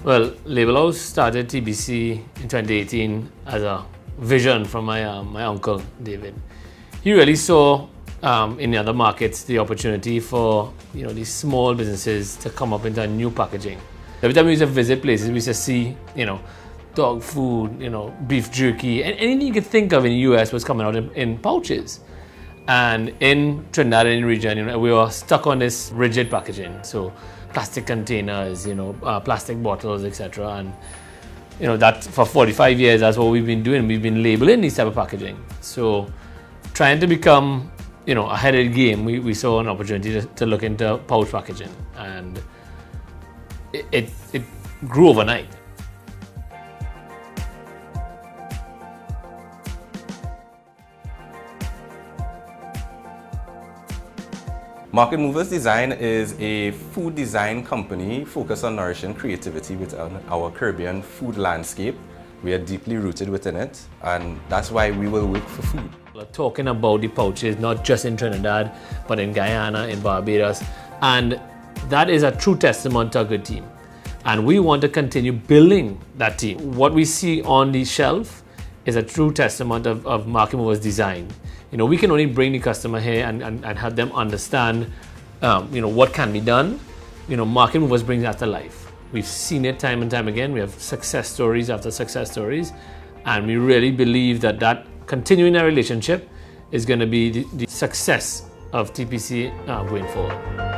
Well, Label House started TPC in 2018 as a vision from my uncle, David. He really saw in the other markets the opportunity for these small businesses to come up into new packaging. Every time we used to visit places, we used to see dog food, beef jerky, and anything you could think of in the US was coming out in pouches. And in Trinidad and in the region, we were stuck on this rigid packaging. So plastic containers, plastic bottles, etc. And that for 45 years, that's what we've been doing. We've been labeling these type of packaging. So trying to become, ahead of the game, we saw an opportunity to look into pouch packaging, and it grew overnight. Market Movers Design is a food design company focused on nourishing creativity within our Caribbean food landscape. We are deeply rooted within it, and that's why we will work for food. We're talking about the pouches, not just in Trinidad, but in Guyana, in Barbados, and that is a true testament to a good team. And we want to continue building that team. What we see on the shelf is a true testament of Market Movers Design. We can only bring the customer here and have them understand, what can be done. Market Movers brings that to life. We've seen it time and time again. We have success stories after success stories, and we really believe that continuing our relationship is going to be the success of TPC going forward.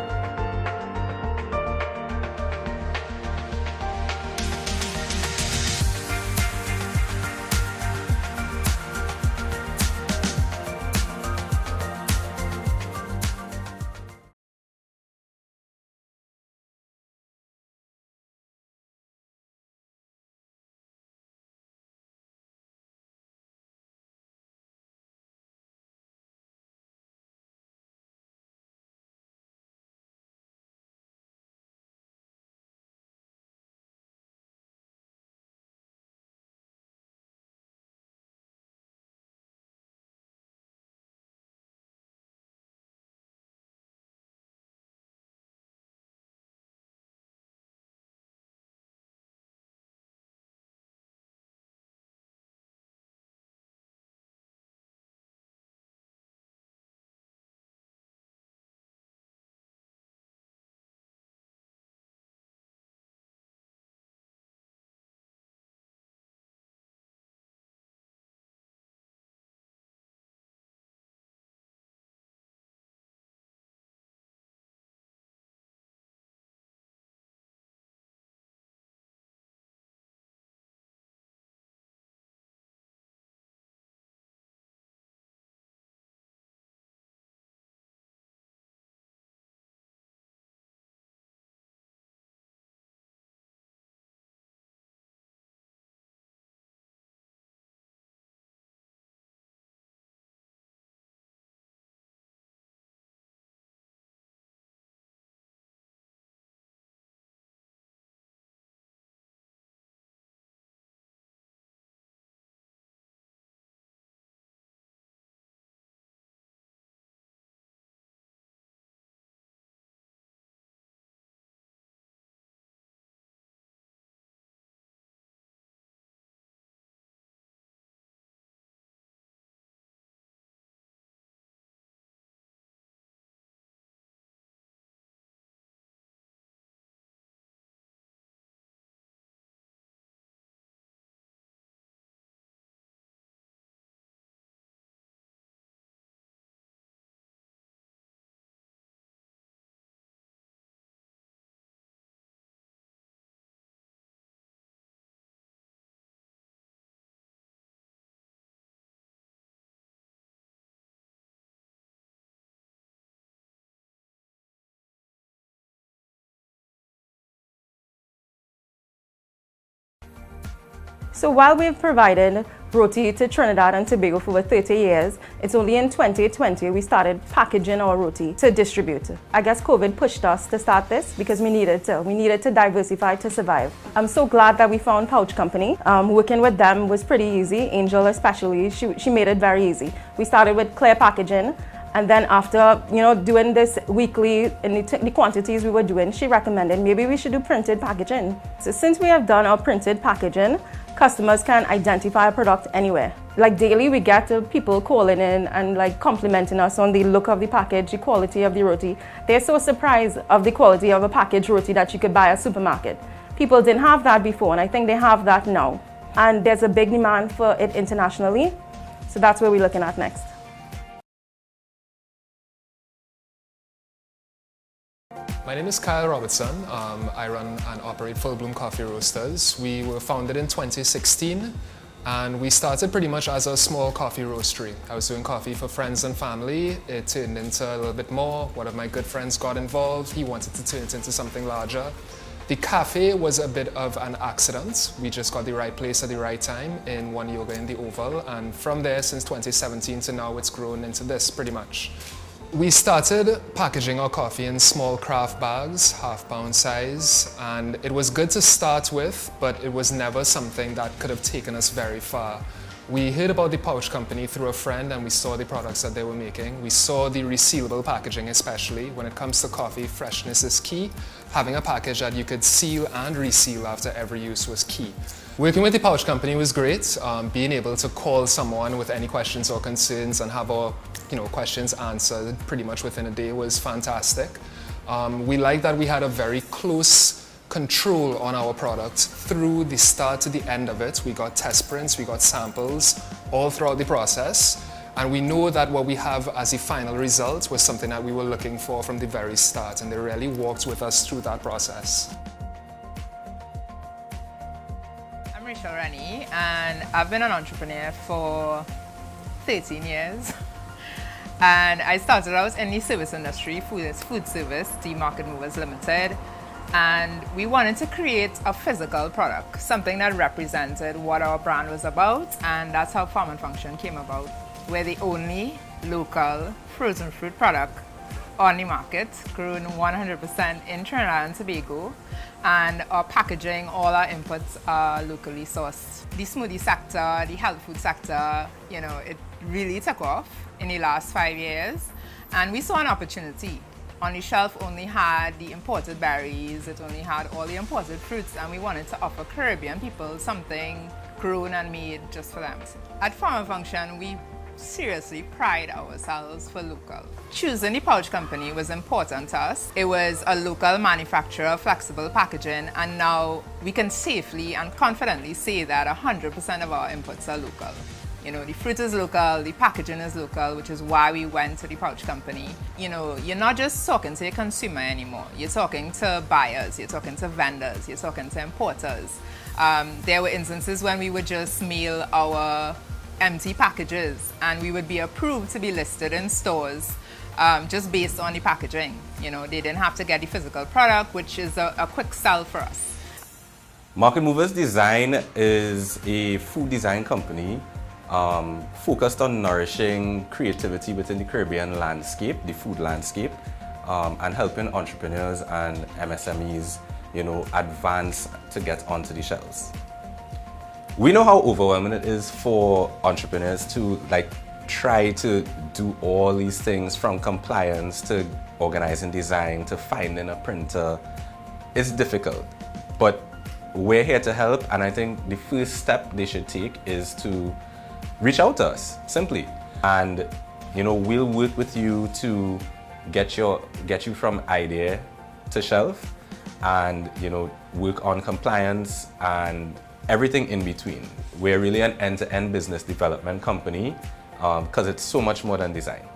So while we've provided roti to Trinidad and Tobago for over 30 years, it's only in 2020 we started packaging our roti to distribute. I guess COVID pushed us to start this because we needed to. We needed to diversify to survive. I'm so glad that we found Pouch Company. Working with them was pretty easy. Angel especially, she made it very easy. We started with clear packaging, And then after, doing this weekly in the quantities we were doing, she recommended maybe we should do printed packaging. So since we have done our printed packaging, customers can identify a product anywhere. Like daily, we get people calling in and like complimenting us on the look of the package, the quality of the roti. They're so surprised of the quality of a packaged roti that you could buy at a supermarket. People didn't have that before, and I think they have that now. And there's a big demand for it internationally. So that's where we're looking at next. My name is Kyle Robertson. I run and operate Full Bloom Coffee Roasters. We were founded in 2016, and we started pretty much as a small coffee roastery. I was doing coffee for friends and family. It turned into a little bit more. One of my good friends got involved. He wanted to turn it into something larger. The cafe was a bit of an accident. We just got the right place at the right time in One Yoga in the Oval, and from there, since 2017 to now, it's grown into this pretty much. We started packaging our coffee in small craft bags, half-pound size, and it was good to start with, but it was never something that could have taken us very far. We heard about the pouch company through a friend, and we saw the products that they were making. We saw the resealable packaging, especially. When it comes to coffee, freshness is key. Having a package that you could seal and reseal after every use was key. Working with the pouch company was great. Being able to call someone with any questions or concerns and have our questions answered pretty much within a day was fantastic. We liked that we had a very close control on our product through the start to the end of it. We got test prints, we got samples all throughout the process, and we know that what we have as the final result was something that we were looking for from the very start, and they really walked with us through that process. I'm Rachel Rennie, and I've been an entrepreneur for 13 years. And I started out in the service industry, food service, the Market Movers Limited. And we wanted to create a physical product, something that represented what our brand was about, and that's how Farm and Function came about. We're the only local frozen fruit product on the market, grown 100% in Trinidad and Tobago, and our packaging, all our inputs are locally sourced. The smoothie sector, the health food sector, it really took off in the last 5 years, and we saw an opportunity. On the shelf only had the imported berries, it only had all the imported fruits, and we wanted to offer Caribbean people something grown and made just for them. At Farm and Function, we seriously pride ourselves for local. Choosing the pouch company was important to us. It was a local manufacturer of flexible packaging, and now we can safely and confidently say that 100% of our inputs are local. The fruit is local, the packaging is local, which is why we went to the pouch company. You're not just talking to a consumer anymore. You're talking to buyers, you're talking to vendors, you're talking to importers. There were instances when we would just mail our empty packages and we would be approved to be listed in stores just based on the packaging. They didn't have to get the physical product, which is a quick sell for us. Market Movers Design is a food design company focused on nourishing creativity within the Caribbean landscape, the food landscape, and helping entrepreneurs and MSMEs, advance to get onto the shelves. We know how overwhelming it is for entrepreneurs to try to do all these things, from compliance to organizing design to finding a printer. It's difficult, but we're here to help, and I think the first step they should take is to reach out to us, simply. And we'll work with you to get you from idea to shelf, and work on compliance and everything in between. We're really an end-to-end business development company because it's so much more than design.